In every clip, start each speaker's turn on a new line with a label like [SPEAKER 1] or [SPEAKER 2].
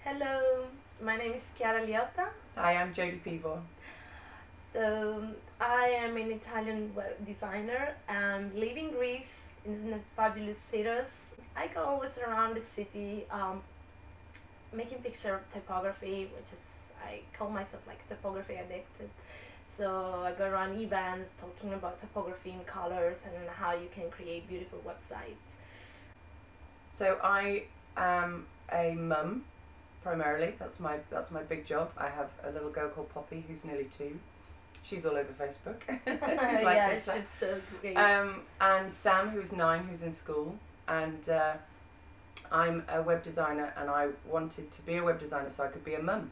[SPEAKER 1] Hello, my name is Chiara Liotta.
[SPEAKER 2] Hi, I'm Jodie Pivor.
[SPEAKER 1] So I am an Italian web designer. I'm living in Greece in the fabulous cities. I go always around the city, making picture typography, which is I call myself like typography addicted. So I go around events talking about typography and colors and how you can create beautiful websites.
[SPEAKER 2] So I am a mum, primarily. That's my big job. I have a little girl called Poppy who's nearly 2. She's all over Facebook. She's like
[SPEAKER 1] Yeah,
[SPEAKER 2] Lisa.
[SPEAKER 1] she's so great.
[SPEAKER 2] And Sam, who's 9, who's in school, and I'm a web designer, and I wanted to be a web designer so I could be a mum.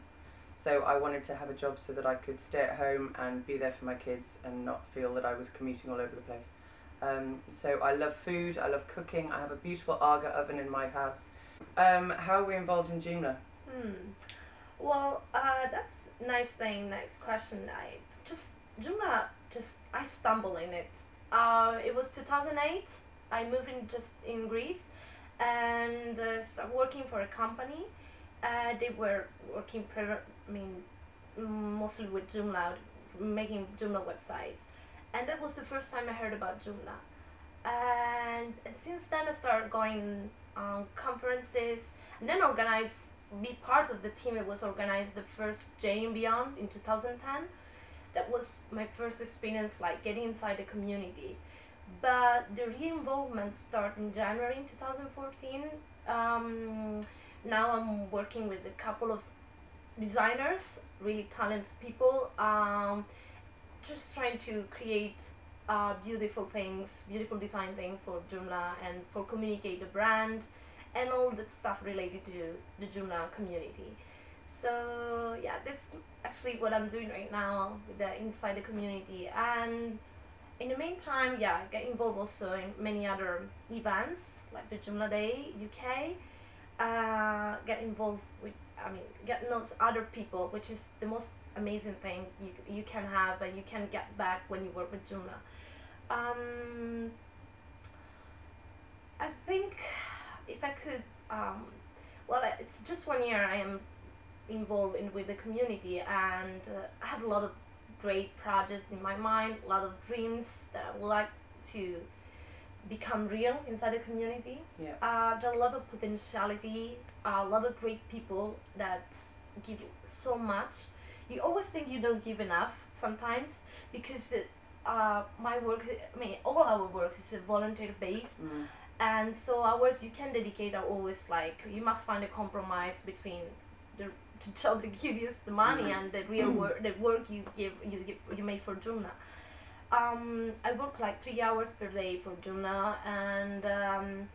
[SPEAKER 2] So I wanted to have a job so that I could stay at home and be there for my kids and not feel that I was commuting all over the place. So I love food, I love cooking, I have a beautiful Arga oven in my house. How are we involved in Joomla?
[SPEAKER 1] Well, that's nice thing, nice question. Joomla, I stumbled in it. It was 2008. I moved in Greece and started working for a company. They were working, mostly with Joomla, making Joomla websites. And that was the first time I heard about Joomla. And since then I started going on conferences and then be part of the team. It was organized the first J and Beyond in 2010. That was my first experience like getting inside the community. But the real involvement started in January in 2014. Now I'm working with a couple of designers, really talented people, just trying to create beautiful design things for Joomla and for communicate the brand and all the stuff related to the Joomla community. So yeah, that's actually what I'm doing right now with the inside the community. And in the meantime, yeah, I get involved also in many other events like the Joomla Day UK. Get involved with, get to know other people, which is the most amazing thing you can have and you can get back when you work with Joomla. I think if I could, well, it's just 1 year I am involved with the community, and I have a lot of great projects in my mind, a lot of dreams that I would like to become real inside the community.
[SPEAKER 2] Yeah.
[SPEAKER 1] There are a lot of potentiality, a lot of great people that give you so much. You always think you don't give enough sometimes because my work, all our work is volunteer based. And so hours you can dedicate are always like, you must find a compromise between the job that gives you the money and the real work, the work you make for Joomla. I work like 3 hours per day for Joomla, and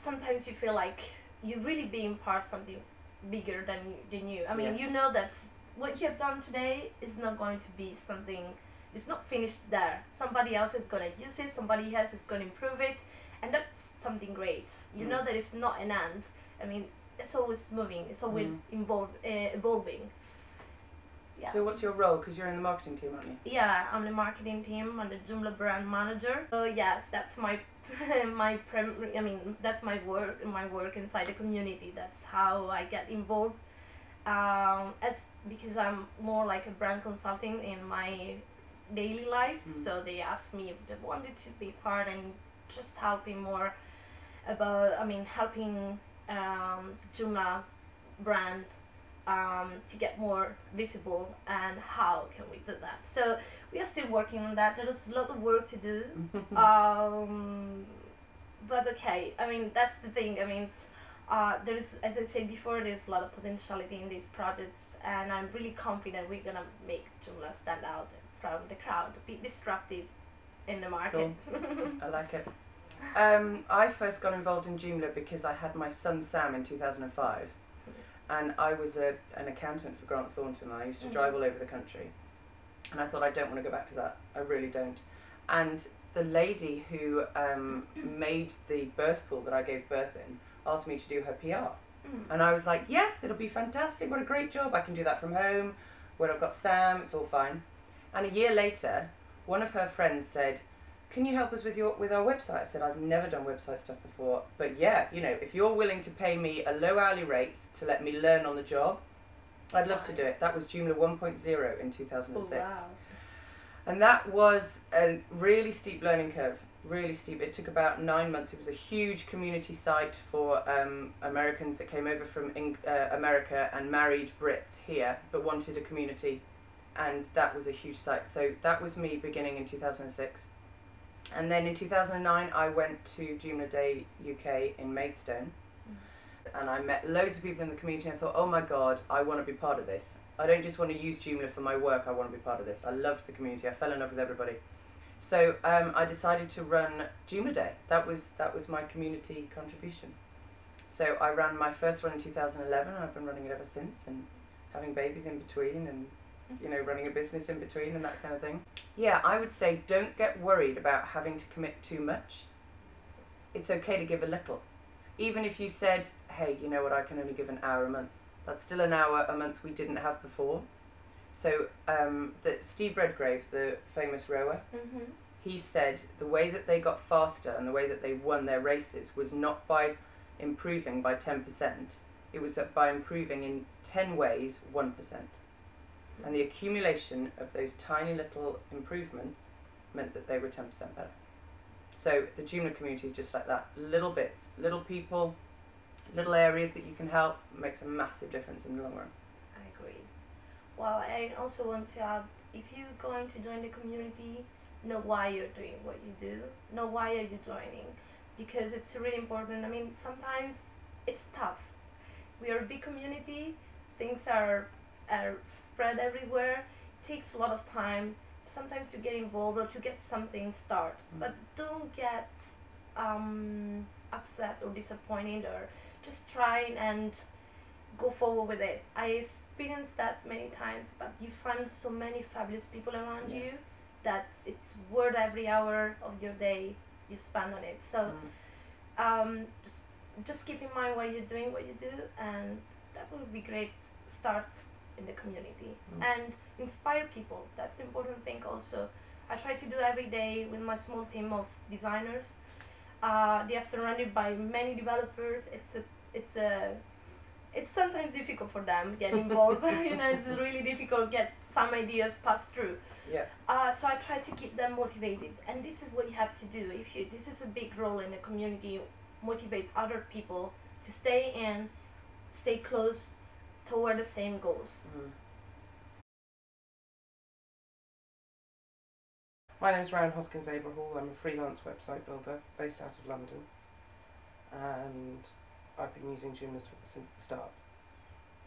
[SPEAKER 1] sometimes you feel like you're really being part of something bigger than you. You know that what you have done today is not going to be something, it's not finished there. Somebody else is going to use it, somebody else is going to improve it, and that's something great. You know that it's not an end. It's always moving, it's always evolving. Yeah.
[SPEAKER 2] So what's your role? Because you're in the marketing team, aren't you?
[SPEAKER 1] Yeah, I'm the marketing team. I'm the Joomla brand manager. So yes, that's my that's my work inside the community. That's how I get involved. Because I'm more like a brand consulting in my daily life. So they asked me if they wanted to be part and just helping more about, helping Joomla brand to get more visible, and how can we do that. So we are still working on that. There is a lot of work to do. But okay, that's the thing. There is, as I said before, there's a lot of potentiality in these projects, and I'm really confident we're gonna make Joomla stand out from the crowd, be disruptive in the market.
[SPEAKER 2] Cool. I like it. I first got involved in Joomla because I had my son Sam in 2005, and I was an accountant for Grant Thornton, and I used to drive all over the country, and I thought, I don't want to go back to that. I really don't. And the lady who made the birth pool that I gave birth in asked me to do her PR. And I was like, yes, that'll be fantastic, what a great job, I can do that from home, when I've got Sam, it's all fine. And a year later, one of her friends said, can you help us with our website? I said, I've never done website stuff before, but yeah, you know, if you're willing to pay me a low hourly rate to let me learn on the job, I'd love to do it. That was Joomla 1.0 in 2006.
[SPEAKER 1] Oh, wow.
[SPEAKER 2] And that was a really steep learning curve, really steep. It took about 9 months. It was a huge community site for Americans that came over from America and married Brits here, but wanted a community. And that was a huge site. So that was me beginning in 2006. And then in 2009, I went to Joomla Day UK in Maidstone. And I met loads of people in the community, and I thought, oh my god, I want to be part of this. I don't just want to use Joomla for my work, I want to be part of this. I loved the community, I fell in love with everybody. So I decided to run Joomla Day. That was my community contribution. So I ran my first one in 2011, and I've been running it ever since, and having babies in between, and you know, running a business in between and that kind of thing. Yeah, I would say don't get worried about having to commit too much. It's okay to give a little. Even if you said, hey, you know what, I can only give an hour a month. That's still an hour a month we didn't have before. So that Steve Redgrave, the famous rower, he said the way that they got faster and the way that they won their races was not by improving by 10%. It was by improving in 10 ways, 1%. And the accumulation of those tiny little improvements meant that they were 10% better. So the Joomla community is just like that. Little bits, little people, little areas that you can help makes a massive difference in the long run.
[SPEAKER 1] I agree. Well, I also want to add, if you're going to join the community, know why you're doing what you do. Know why are you joining. Because it's really important. I mean, sometimes it's tough. We are a big community. Things are spread everywhere. It takes a lot of time sometimes to get involved or to get something started. But don't get upset or disappointed, or just try and go forward with it. I experienced that many times, but you find so many fabulous people around you that it's worth every hour of your day you spend on it. So just keep in mind why you're doing what you do, and that would be great start in the community. And inspire people. That's the important thing also. I try to do every day with my small team of designers. They are surrounded by many developers. It's sometimes difficult for them to get involved. You know, it's really difficult to get some ideas passed through.
[SPEAKER 2] Yeah.
[SPEAKER 1] So I try to keep them motivated, and this is what you have to do. This is a big role in the community. Motivate other people to stay close toward the same goals.
[SPEAKER 3] My name is Ryan Hoskins Abrahall. I'm a freelance website builder based out of London, and I've been using Joomla since the start.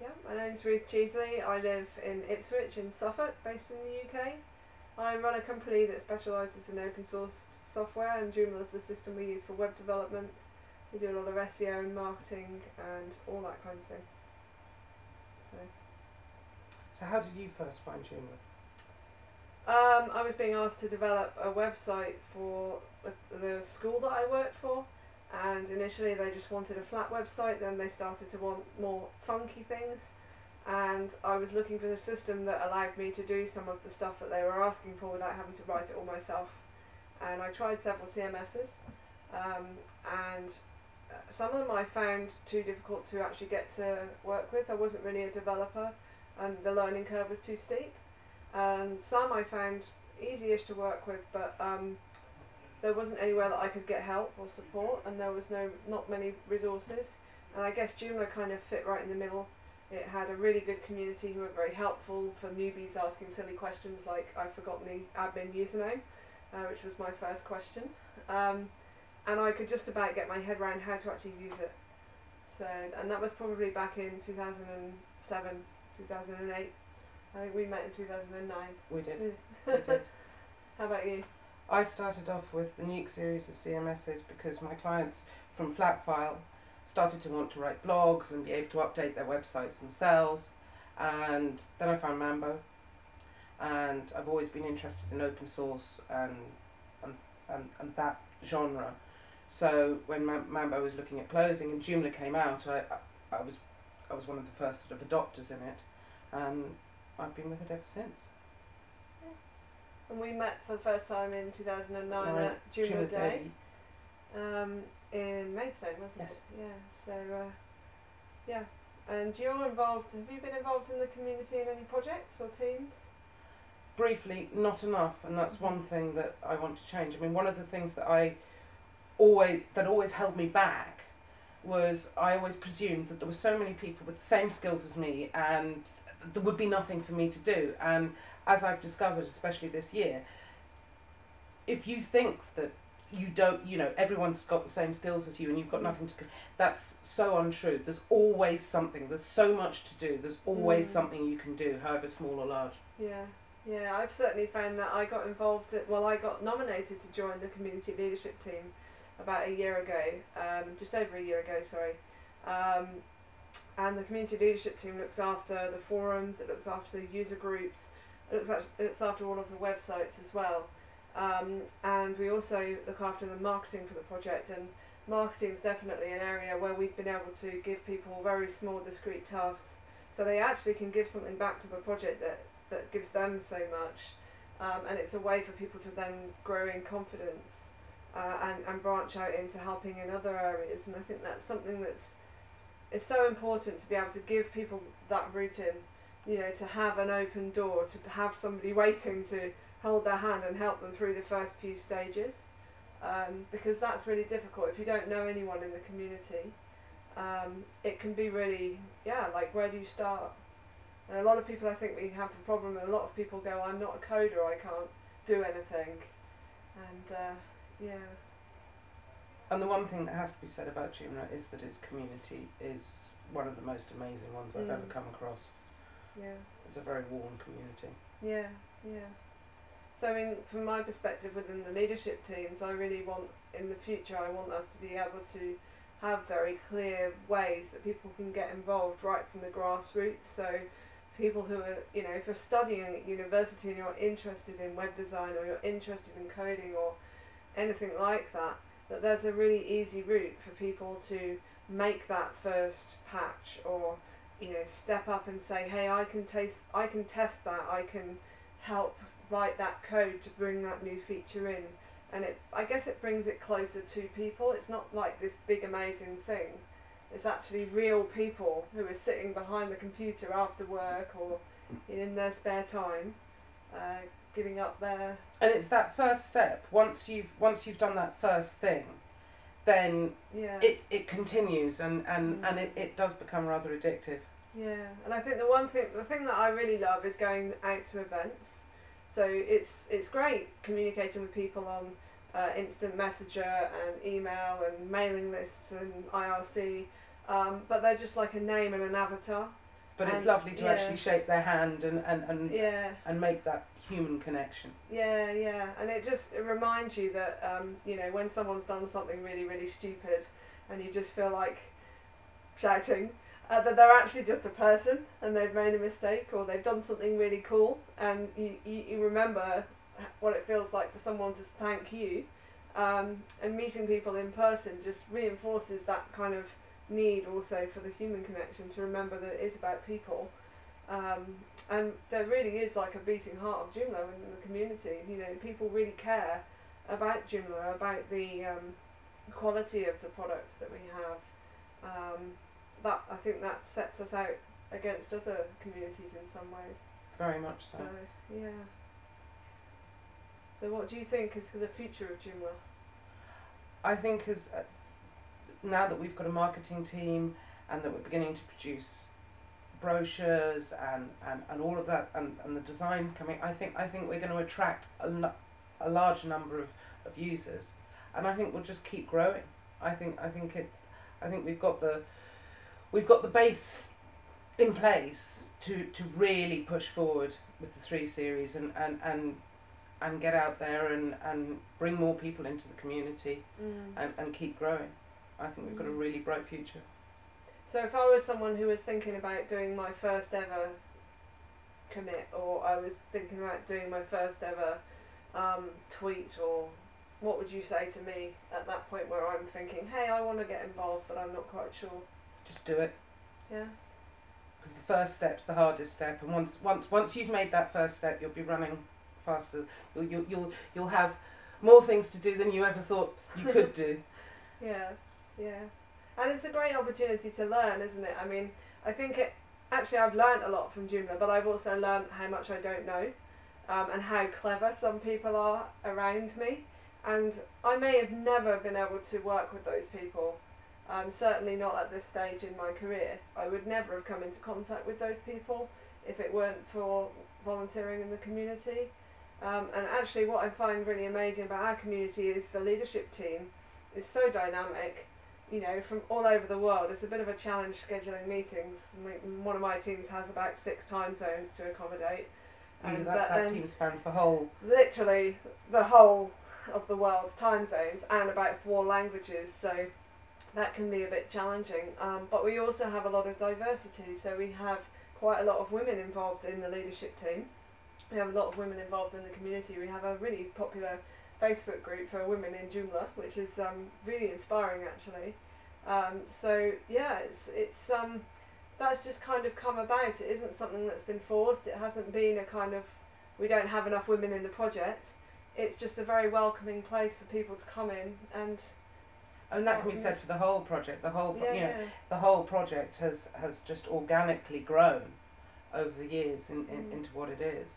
[SPEAKER 4] Yeah, my name's Ruth Cheesley. I live in Ipswich in Suffolk, based in the UK. I run a company that specialises in open source software, and Joomla is the system we use for web development. We do a lot of SEO and marketing and all that kind of thing.
[SPEAKER 3] So how did you first find Joomla?
[SPEAKER 4] I was being asked to develop a website for the school that I worked for, and initially they just wanted a flat website, then they started to want more funky things, and I was looking for a system that allowed me to do some of the stuff that they were asking for without having to write it all myself. And I tried several CMSs, and some of them I found too difficult to actually get to work with. I wasn't really a developer, and the learning curve was too steep. Some I found easy-ish to work with, but there wasn't anywhere that I could get help or support, and there was not many resources. And I guess Joomla kind of fit right in the middle. It had a really good community who were very helpful for newbies asking silly questions like, I've forgotten the admin username, which was my first question. And I could just about get my head around how to actually use it. So, and that was probably back in 2007, 2008. I think we met in 2009.
[SPEAKER 3] We did. We did.
[SPEAKER 4] How about you?
[SPEAKER 3] I started off with the Nuke series of CMSs because my clients from Flatfile started to want to write blogs and be able to update their websites themselves. And then I found Mambo, and I've always been interested in open source and that genre. So when Mambo was looking at closing and Joomla came out, I was one of the first sort of adopters in it, and I've been with it ever since.
[SPEAKER 1] Yeah.
[SPEAKER 4] and we met for the first time in 2009 at Joomla
[SPEAKER 3] Joomla
[SPEAKER 4] Day. In Maidstone, wasn't
[SPEAKER 3] Yes.
[SPEAKER 4] it? Yeah. So, yeah. And you're involved. Have you been involved in the community in any projects or teams?
[SPEAKER 3] Briefly, not enough, and that's
[SPEAKER 4] Mm-hmm.
[SPEAKER 3] one thing that I want to change. I mean, one of the things that always held me back was I always presumed that there were so many people with the same skills as me, and there would be nothing for me to do. And as I've discovered, especially this year, if you think that you don't, everyone's got the same skills as you and you've got nothing to, that's so untrue. There's always something. There's so much to do. There's always something you can do, however small or large.
[SPEAKER 4] Yeah. Yeah, I've certainly found that I got I got nominated to join the community leadership team about a year ago, just over a year ago, sorry. And the community leadership team looks after the forums, it looks after the user groups, it looks after all of the websites as well. And we also look after the marketing for the project, and marketing is definitely an area where we've been able to give people very small discrete tasks, so they actually can give something back to the project that gives them so much, and it's a way for people to then grow in confidence and branch out into helping in other areas. And I think that's something it's so important to be able to give people that route in, to have an open door, to have somebody waiting to hold their hand and help them through the first few stages, because that's really difficult if you don't know anyone in the community. It can be really, like, where do you start? And a lot of people, I think we have a problem, and a lot of people go, I'm not a coder, I can't do anything. And
[SPEAKER 3] And the one thing that has to be said about Joomla is that its community is one of the most amazing ones I've ever come across.
[SPEAKER 4] Yeah.
[SPEAKER 3] It's a very warm community.
[SPEAKER 4] Yeah, yeah. So I mean, from my perspective within the leadership teams, I really want, in the future, I want us to be able to have very clear ways that people can get involved right from the grassroots. So people who are, if you're studying at university and you're interested in web design, or you're interested in coding or anything like that, that there's a really easy route for people to make that first patch, or step up and say, hey, I can test that, I can help write that code to bring that new feature in. And I guess it brings it closer to people. It's not like this big amazing thing. It's actually real people who are sitting behind the computer after work or in their spare time, giving up their...
[SPEAKER 3] And it's that first step. Once you've done that first thing, then it continues, and it does become rather addictive.
[SPEAKER 4] Yeah, and I think the thing that I really love is going out to events. So it's great communicating with people on instant messenger and email and mailing lists and IRC, but they're just like a name and an avatar.
[SPEAKER 3] But it's lovely to actually shake their hand and make that human connection.
[SPEAKER 4] Yeah, yeah, and it reminds you that when someone's done something really, really stupid, and you just feel like shouting, that they're actually just a person and they've made a mistake, or they've done something really cool, and you remember what it feels like for someone to thank you, and meeting people in person just reinforces that kind of need also for the human connection, to remember that it is about people, and there really is like a beating heart of Joomla in the community. People really care about Joomla, about the quality of the products that we have. That I think that sets us out against other communities in some ways.
[SPEAKER 3] Very much so.
[SPEAKER 4] So yeah. So what do you think is the future of Joomla?
[SPEAKER 3] I think now that we've got a marketing team and that we're beginning to produce brochures and all of that, and the designs coming, I think we're going to attract a large number of users, and I think we'll just keep growing. I think we've got the base in place to really push forward with the 3 series and get out there and bring more people into the community and keep growing. I think we've got a really bright future.
[SPEAKER 4] So if I was someone who was thinking about doing my first ever commit, or I was thinking about doing my first ever tweet, or what would you say to me at that point where I'm thinking, hey, I want to get involved but I'm not quite sure?
[SPEAKER 3] Just do it.
[SPEAKER 4] Yeah.
[SPEAKER 3] Because the first step's the hardest step, and once you've made that first step, you'll be running faster. You'll have more things to do than you ever thought you could do.
[SPEAKER 4] Yeah, yeah. And it's a great opportunity to learn, isn't it? I mean, I think actually I've learnt a lot from Joomla, but I've also learnt how much I don't know, and how clever some people are around me. And I may have never been able to work with those people, certainly not at this stage in my career. I would never have come into contact with those people if it weren't for volunteering in the community. And actually what I find really amazing about our community is the leadership team is so dynamic, you know, from all over the world. It's a bit of a challenge scheduling meetings. One of my teams has about 6 time zones to accommodate. And
[SPEAKER 3] that team spans the whole...
[SPEAKER 4] Literally the whole of the world's time zones and about 4 languages, so that can be a bit challenging. But we also have a lot of diversity, so we have quite a lot of women involved in the leadership team. We have a lot of women involved in the community. We have a really popular Facebook group for women in Joomla, which is really inspiring actually. So yeah, it's that's just kind of come about. It isn't something that's been forced. It hasn't been a kind of, we don't have enough women in the project. It's just a very welcoming place for people to come in and
[SPEAKER 3] that can be said for the whole project. The whole
[SPEAKER 4] yeah.
[SPEAKER 3] the whole project has just organically grown over the years into what it is,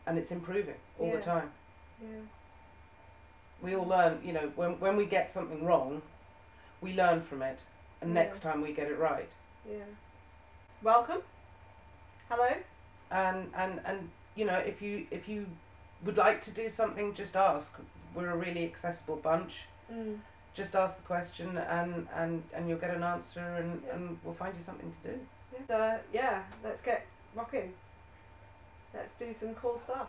[SPEAKER 3] and it's improving all the time.
[SPEAKER 4] Yeah.
[SPEAKER 3] We all learn, you know, when we get something wrong, we learn from it, and next time we get it right.
[SPEAKER 4] Yeah. Welcome. Hello.
[SPEAKER 3] And you know, if you would like to do something, just ask. We're a really accessible bunch. Just ask the question and you'll get an answer, and we'll find you something to do.
[SPEAKER 4] Yeah, let's get rocking. Let's do some cool stuff.